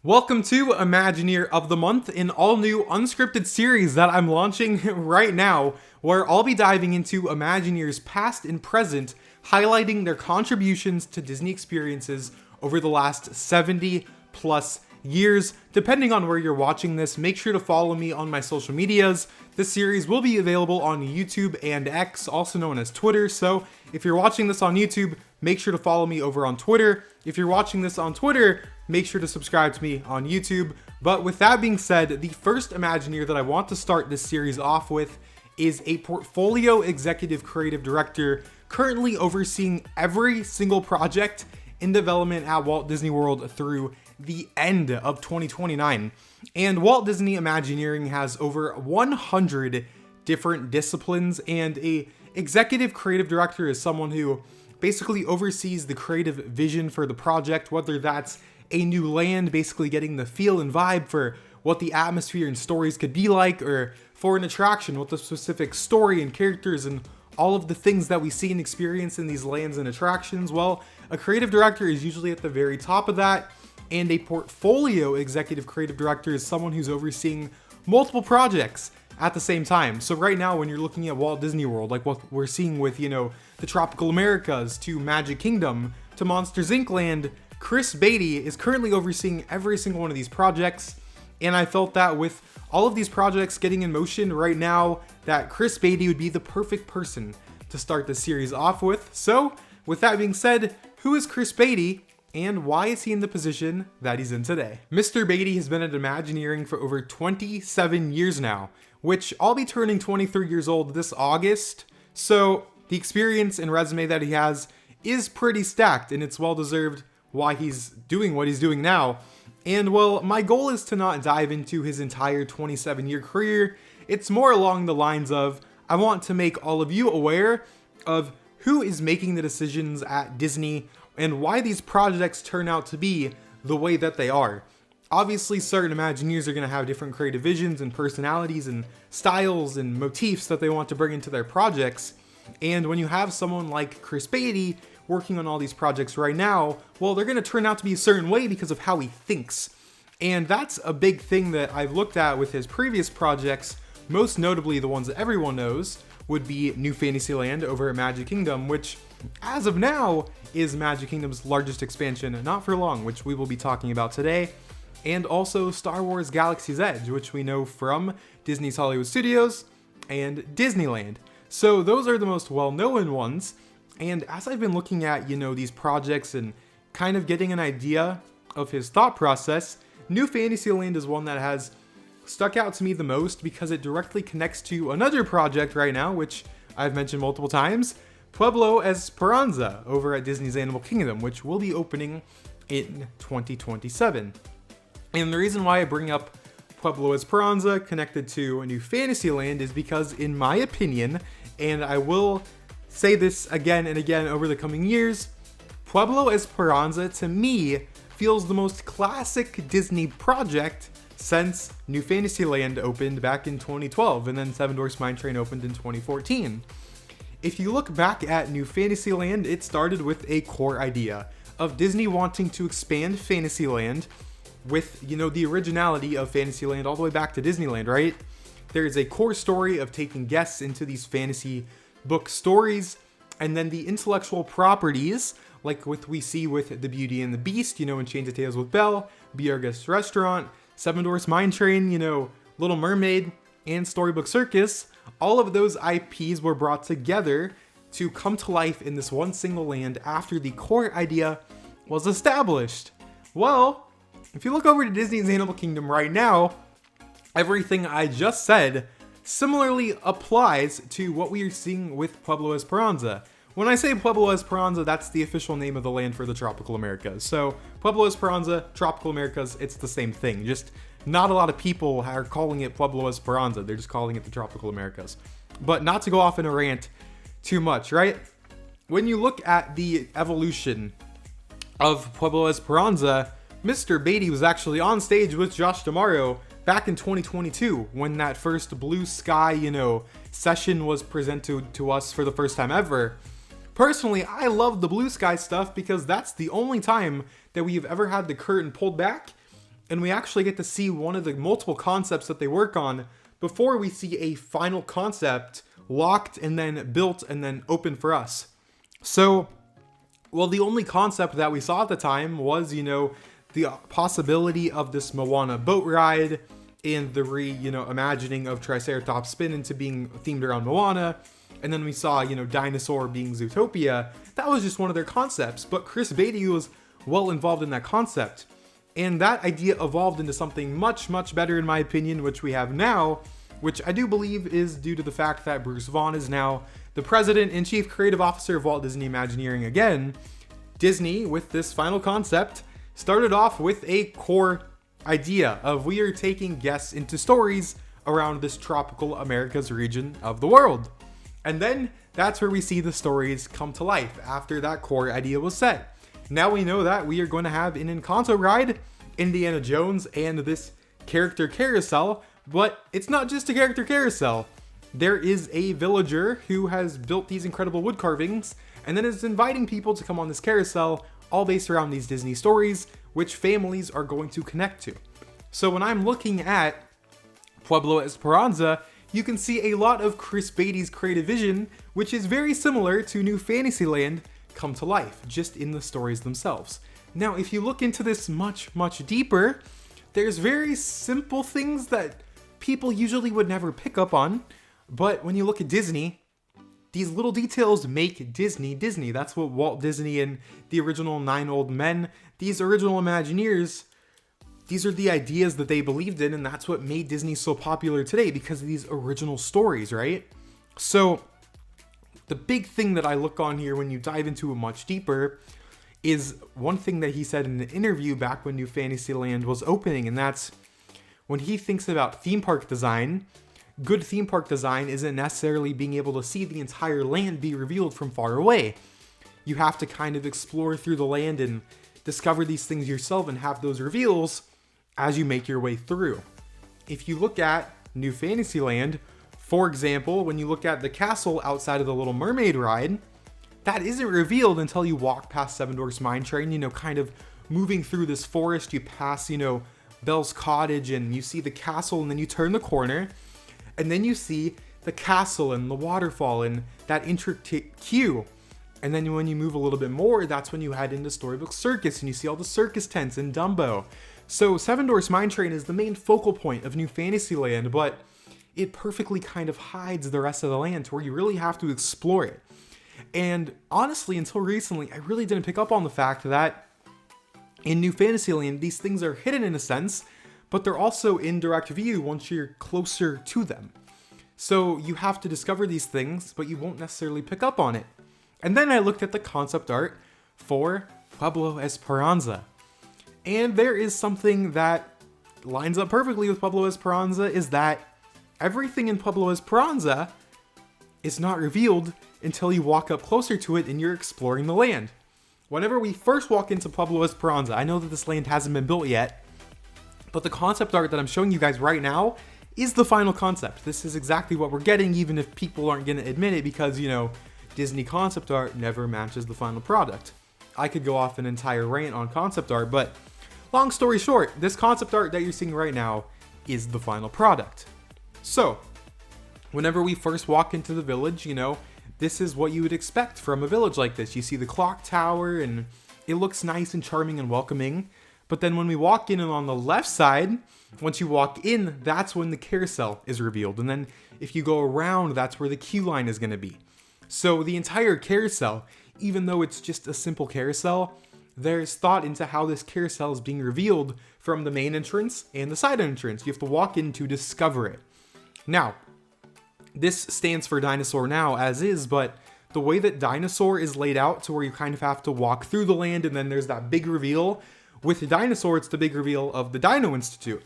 Welcome to Imagineer of the Month, an all-new unscripted series that I'm launching right now, where I'll be diving into Imagineers past and present, highlighting their contributions to Disney experiences over the last 70 plus years. Depending on where you're watching this, make sure to follow me on my social medias. This series will be available on YouTube and X, also known as Twitter, so if you're watching this on YouTube, make sure to follow me over on Twitter. If you're watching this on Twitter, make sure to subscribe to me on YouTube. But with that being said, the first Imagineer that I want to start this series off with is a portfolio executive creative director currently overseeing every single project in development at Walt Disney World through the end of 2029. And Walt Disney Imagineering has over 100 different disciplines, and a executive creative director is someone who basically oversees the creative vision for the project, whether that's a new land, basically getting the feel and vibe for what the atmosphere and stories could be like, or for an attraction, what the specific story and characters and all of the things that we see and experience in these lands and attractions. Well, a creative director is usually at the very top of that, and a portfolio executive creative director is someone who's overseeing multiple projects at the same time. So right now, when you're looking at Walt Disney World, like what we're seeing with, the Tropical Americas to Magic Kingdom to Monsters Inc. Land, Chris Beatty is currently overseeing every single one of these projects. And I felt that with all of these projects getting in motion right now, that Chris Beatty would be the perfect person to start the series off with. So with that being said, who is Chris Beatty? And why is he in the position that he's in today? Mr. Beatty has been at Imagineering for over 27 years now, which I'll be turning 23 years old this August. So the experience and resume that he has is pretty stacked, and it's well deserved why he's doing what he's doing now. And well, my goal is to not dive into his entire 27-year career. It's more along the lines of, I want to make all of you aware of who is making the decisions at Disney and why these projects turn out to be the way that they are. Obviously, certain Imagineers are going to have different creative visions and personalities and styles and motifs that they want to bring into their projects. And when you have someone like Chris Beatty working on all these projects right now, well, they're going to turn out to be a certain way because of how he thinks. And that's a big thing that I've looked at with his previous projects, most notably the ones that everyone knows would be New Fantasyland over at Magic Kingdom, which as of now is Magic Kingdom's largest expansion, not for long, which we will be talking about today. And also Star Wars Galaxy's Edge, which we know from Disney's Hollywood Studios and Disneyland. So those are the most well-known ones. And as I've been looking at, these projects and kind of getting an idea of his thought process, New Fantasyland is one that has stuck out to me the most because it directly connects to another project right now, which I've mentioned multiple times, Pueblo Esperanza over at Disney's Animal Kingdom, which will be opening in 2027. And the reason why I bring up Pueblo Esperanza connected to New Fantasyland is because, in my opinion, and I will say this again and again over the coming years, Pueblo Esperanza to me feels the most classic Disney project since New Fantasyland opened back in 2012 and then Seven Dwarfs Mine Train opened in 2014. If you look back at New Fantasyland, it started with a core idea of Disney wanting to expand Fantasyland with, the originality of Fantasyland all the way back to Disneyland, right? There is a core story of taking guests into these fantasy book stories, and then the intellectual properties, like what we see with The Beauty and the Beast, Enchanted Tales with Belle, Be Our Guest Restaurant, Seven Dwarfs Mine Train, Little Mermaid, and Storybook Circus, all of those IPs were brought together to come to life in this one single land after the core idea was established. Well, if you look over to Disney's Animal Kingdom right now, everything I just said similarly applies to what we are seeing with Pueblo Esperanza. When I say Pueblo Esperanza, that's the official name of the land for the Tropical Americas. So Pueblo Esperanza, Tropical Americas, it's the same thing. Just not a lot of people are calling it Pueblo Esperanza. They're just calling it the Tropical Americas. But not to go off in a rant too much, right? When you look at the evolution of Pueblo Esperanza, Mr. Beatty was actually on stage with Josh D'Amaro back in 2022 when that first Blue Sky, session was presented to us for the first time ever. Personally, I love the Blue Sky stuff because that's the only time that we've ever had the curtain pulled back and we actually get to see one of the multiple concepts that they work on before we see a final concept locked and then built and then open for us. So, well, the only concept that we saw at the time was, the possibility of this Moana boat ride and the imagining of Triceratops spin into being themed around Moana. And then we saw, Dinosaur being Zootopia. That was just one of their concepts, but Chris Beatty was well involved in that concept. And that idea evolved into something much, much better in my opinion, which we have now, which I do believe is due to the fact that Bruce Vaughan is now the president and chief creative officer of Walt Disney Imagineering again. Disney, with this final concept, started off with a core idea of we are taking guests into stories around this tropical America's region of the world. And then that's where we see the stories come to life after that core idea was set. Now we know that we are going to have an Encanto ride, Indiana Jones, and this character carousel, but it's not just a character carousel. There is a villager who has built these incredible wood carvings and then is inviting people to come on this carousel, all based around these Disney stories, which families are going to connect to. So when I'm looking at Pueblo Esperanza, you can see a lot of Chris Beatty's creative vision, which is very similar to New Fantasyland come to life, just in the stories themselves. Now, if you look into this much, much deeper, there's very simple things that people usually would never pick up on, but when you look at Disney, these little details make Disney Disney. That's what Walt Disney and the original 9 Old Men, these original Imagineers, these are the ideas that they believed in, and that's what made Disney so popular today, because of these original stories, right? So the big thing that I look on here when you dive into it much deeper is one thing that he said in an interview back when New Fantasyland was opening, and that's when he thinks about theme park design, good theme park design isn't necessarily being able to see the entire land be revealed from far away. You have to kind of explore through the land and discover these things yourself and have those reveals as you make your way through. If you look at New Fantasyland, for example, when you look at the castle outside of the Little Mermaid ride, that isn't revealed until you walk past Seven Dwarfs Mine Train, kind of moving through this forest, you pass, Belle's Cottage, and you see the castle, and then you turn the corner, and then you see the castle and the waterfall and that intricate queue. And then when you move a little bit more, that's when you head into Storybook Circus and you see all the circus tents in Dumbo. So Seven Dwarfs Mine Train is the main focal point of New Fantasyland, but it perfectly kind of hides the rest of the land to where you really have to explore it. And honestly, until recently, I really didn't pick up on the fact that in New Fantasyland, these things are hidden in a sense, but they're also in direct view once you're closer to them. So you have to discover these things, but you won't necessarily pick up on it. And then I looked at the concept art for Pueblo Esperanza. And there is something that lines up perfectly with Pueblo Esperanza, is that everything in Pueblo Esperanza is not revealed until you walk up closer to it and you're exploring the land. Whenever we first walk into Pueblo Esperanza, I know that this land hasn't been built yet, but the concept art that I'm showing you guys right now is the final concept. This is exactly what we're getting, even if people aren't going to admit it, because, Disney concept art never matches the final product. I could go off an entire rant on concept art, but long story short, this concept art that you're seeing right now is the final product. So, whenever we first walk into the village, this is what you would expect from a village like this. You see the clock tower, and it looks nice and charming and welcoming. But then when we walk in, and on the left side, once you walk in, that's when the carousel is revealed. And then if you go around, that's where the queue line is going to be. So the entire carousel, even though it's just a simple carousel, there's thought into how this carousel is being revealed from the main entrance and the side entrance. You have to walk in to discover it. Now, this stands for Dinosaur Now as is, but the way that Dinosaur is laid out to where you kind of have to walk through the land and then there's that big reveal. With Dinosaur, it's the big reveal of the Dino Institute.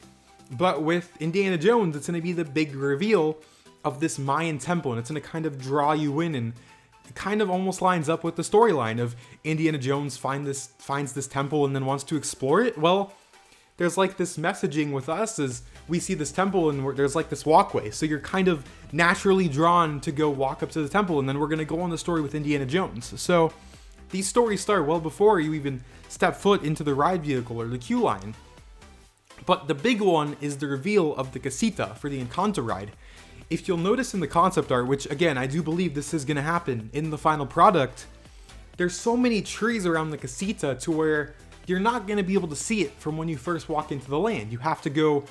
But with Indiana Jones, it's going to be the big reveal of this Mayan temple, and it's going to kind of draw you in, and it kind of almost lines up with the storyline of Indiana Jones finds this temple and then wants to explore it. Well, there's like this messaging with us as we see this temple and there's like this walkway. So you're kind of naturally drawn to go walk up to the temple, and then we're going to go on the story with Indiana Jones. So these stories start well before you even step foot into the ride vehicle or the queue line. But the big one is the reveal of the casita for the Encanto ride. If you'll notice in the concept art, which again, I do believe this is going to happen in the final product, there's so many trees around the casita to where you're not going to be able to see it from when you first walk into the land. You have to go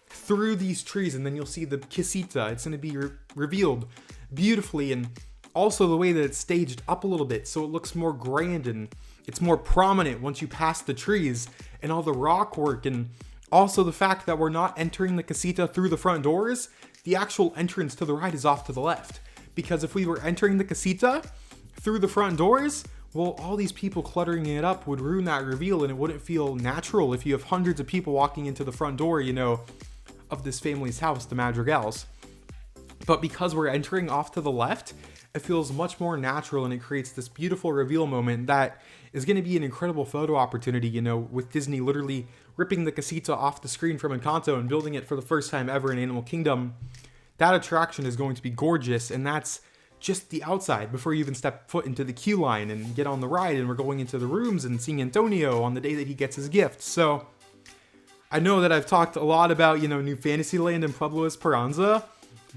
through these trees and then you'll see the casita. It's going to be revealed beautifully, and also the way that it's staged up a little bit so it looks more grand and it's more prominent once you pass the trees and all the rock work, and also the fact that we're not entering the casita through the front doors. The actual entrance to the ride is off to the left, because if we were entering the casita through the front doors, well, all these people cluttering it up would ruin that reveal, and it wouldn't feel natural if you have hundreds of people walking into the front door, of this family's house, the Madrigals. But because we're entering off to the left, it feels much more natural, and it creates this beautiful reveal moment that is going to be an incredible photo opportunity, with Disney literally ripping the casita off the screen from Encanto and building it for the first time ever in Animal Kingdom. That attraction is going to be gorgeous, and that's just the outside before you even step foot into the queue line and get on the ride, and we're going into the rooms and seeing Antonio on the day that he gets his gift. So I know that I've talked a lot about, New Fantasyland and Pueblo Esperanza,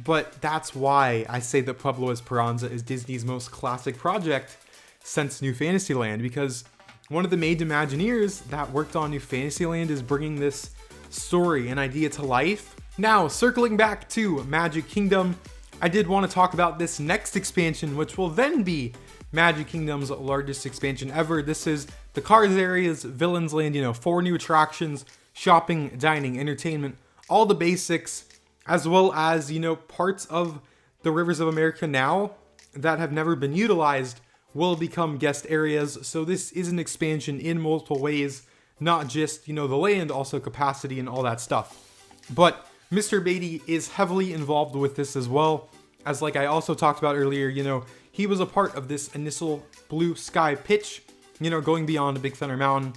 but that's why I say that Pueblo Esperanza is Disney's most classic project since New Fantasyland, because one of the main Imagineers that worked on New Fantasyland is bringing this story and idea to life. Now, circling back to Magic Kingdom, I did want to talk about this next expansion, which will then be Magic Kingdom's largest expansion ever. This is the Cars areas, Villains Land, 4 new attractions, shopping, dining, entertainment, all the basics, as well as, parts of the Rivers of America now that have never been utilized will become guest areas. So this is an expansion in multiple ways, not just, the land, also capacity and all that stuff. But Mr. Beatty is heavily involved with this as well, as like I also talked about earlier, he was a part of this initial Blue Sky pitch, going beyond Big Thunder Mountain.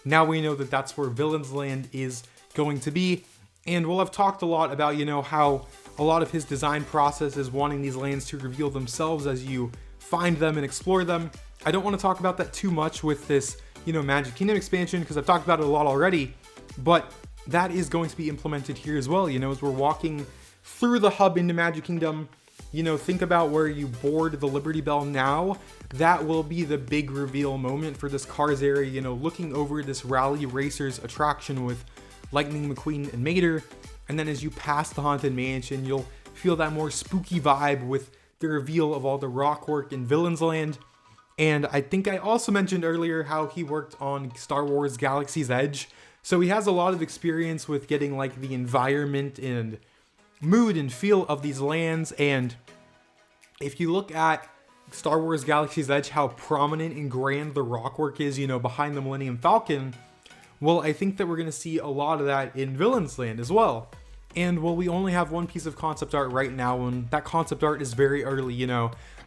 Now we know that that's where Villains Land is going to be. And we'll have talked a lot about, how a lot of his design process is wanting these lands to reveal themselves as you find them and explore them. I don't want to talk about that too much with this, Magic Kingdom expansion, because I've talked about it a lot already, but that is going to be implemented here as well, as we're walking through the hub into Magic Kingdom. Think about where you board the Liberty Bell now. That will be the big reveal moment for this Cars area, looking over this Rally Racers attraction with Lightning McQueen and Mater. And then as you pass the Haunted Mansion, you'll feel that more spooky vibe with the reveal of all the rock work in Villains Land. And I think I also mentioned earlier how he worked on Star Wars Galaxy's Edge. So he has a lot of experience with getting like the environment and mood and feel of these lands. And if you look at Star Wars Galaxy's Edge, how prominent and grand the rock work is, behind the Millennium Falcon, well, I think that we're going to see a lot of that in Villains Land as well. And well, we only have one piece of concept art right now, and that concept art is very early,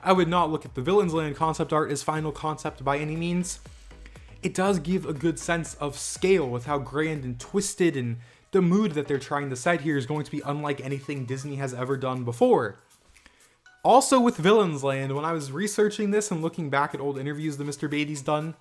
I would not look at the Villains Land concept art as final concept by any means. It does give a good sense of scale with how grand and twisted, and the mood that they're trying to set here is going to be unlike anything Disney has ever done before. Also with Villains Land, when I was researching this and looking back at old interviews that Mr. Beatty's done,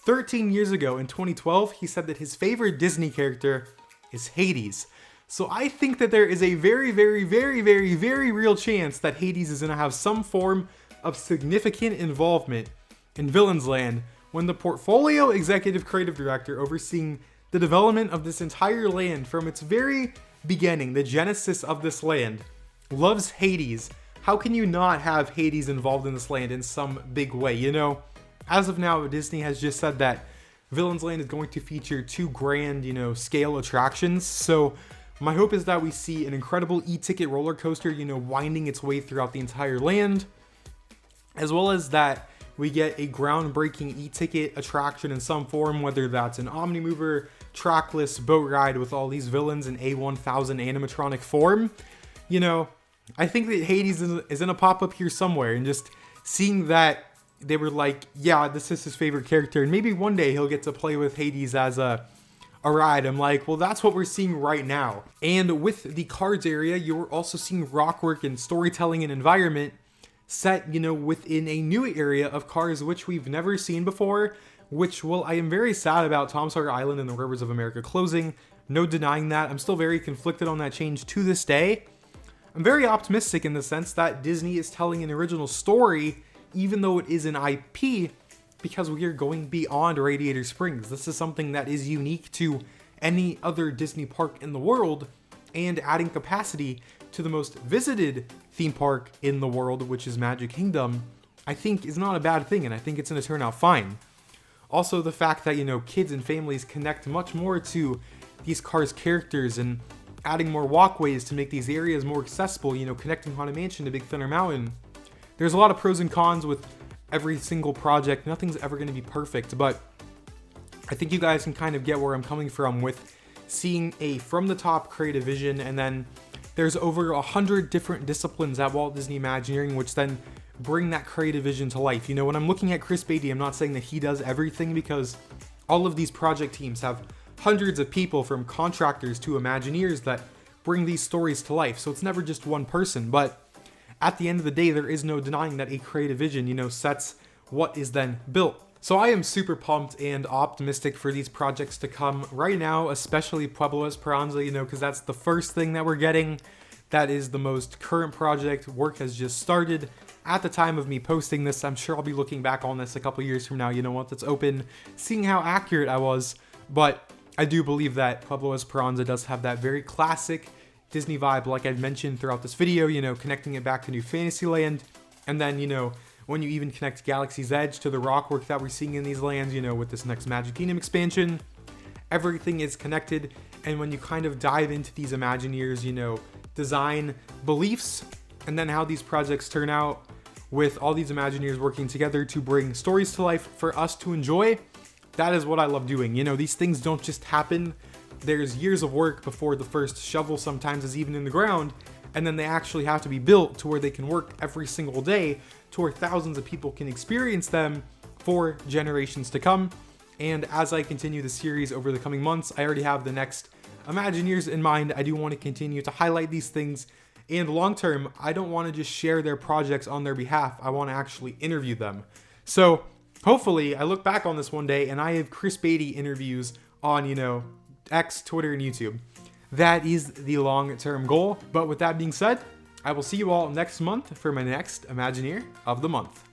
13 years ago in 2012, he said that his favorite Disney character is Hades. So I think that there is a very, very, very, very, very real chance that Hades is going to have some form of significant involvement in Villains Land when the portfolio executive creative director overseeing the development of this entire land from its very beginning, the genesis of this land, loves Hades. How can you not have Hades involved in this land in some big way? As of now, Disney has just said that Villains Land is going to feature 2 grand, scale attractions. So my hope is that we see an incredible e-ticket roller coaster, winding its way throughout the entire land, as well as that we get a groundbreaking e-ticket attraction in some form, whether that's an Omnimover, trackless boat ride with all these villains in A1000 animatronic form. I think that Hades is going to pop up here somewhere, and just seeing that they were like, yeah, this is his favorite character, and maybe one day he'll get to play with Hades as a ride. I'm like, well, that's what we're seeing right now. And with the Cars area, you're also seeing rock work and storytelling and environment set, within a new area of Cars, which we've never seen before, which, well, I am very sad about Tom Sawyer Island and the Rivers of America closing. No denying that. I'm still very conflicted on that change to this day. I'm very optimistic in the sense that Disney is telling an original story, even though it is an IP, because we are going beyond Radiator Springs. This is something that is unique to any other Disney park in the world, and adding capacity to the most visited theme park in the world, which is Magic Kingdom, I think is not a bad thing, and I think it's going to turn out fine. Also, the fact that, kids and families connect much more to these Cars characters, and adding more walkways to make these areas more accessible, connecting Haunted Mansion to Big Thunder Mountain. There's a lot of pros and cons with every single project. Nothing's ever going to be perfect, but I think you guys can kind of get where I'm coming from with seeing a from the top creative vision, and then there's over 100 different disciplines at Walt Disney Imagineering, which then bring that creative vision to life. When I'm looking at Chris Beatty, I'm not saying that he does everything, because all of these project teams have hundreds of people, from contractors to Imagineers, that bring these stories to life. So it's never just one person, but at the end of the day, there is no denying that a creative vision, sets what is then built. So I am super pumped and optimistic for these projects to come right now, especially Pueblo Esperanza, because that's the first thing that we're getting. That is the most current project. Work has just started. At the time of me posting this, I'm sure I'll be looking back on this a couple years from now, once it's open, seeing how accurate I was. But I do believe that Pueblo Esperanza does have that very classic Disney vibe, like I've mentioned throughout this video, connecting it back to New Fantasyland. And then, when you even connect Galaxy's Edge to the rock work that we're seeing in these lands, with this next Magic Kingdom expansion, everything is connected. And when you kind of dive into these Imagineers, design beliefs, and then how these projects turn out with all these Imagineers working together to bring stories to life for us to enjoy, that is what I love doing. These things don't just happen. There's years of work before the first shovel sometimes is even in the ground, and then they actually have to be built to where they can work every single day, to where thousands of people can experience them for generations to come. And as I continue the series over the coming months, I already have the next Imagineers in mind. I do want to continue to highlight these things, and long term, I don't want to just share their projects on their behalf. I want to actually interview them. So hopefully I look back on this one day and I have Chris Beatty interviews on, X, Twitter, and YouTube. That is the long-term goal. But with that being said, I will see you all next month for my next Imagineer of the Month.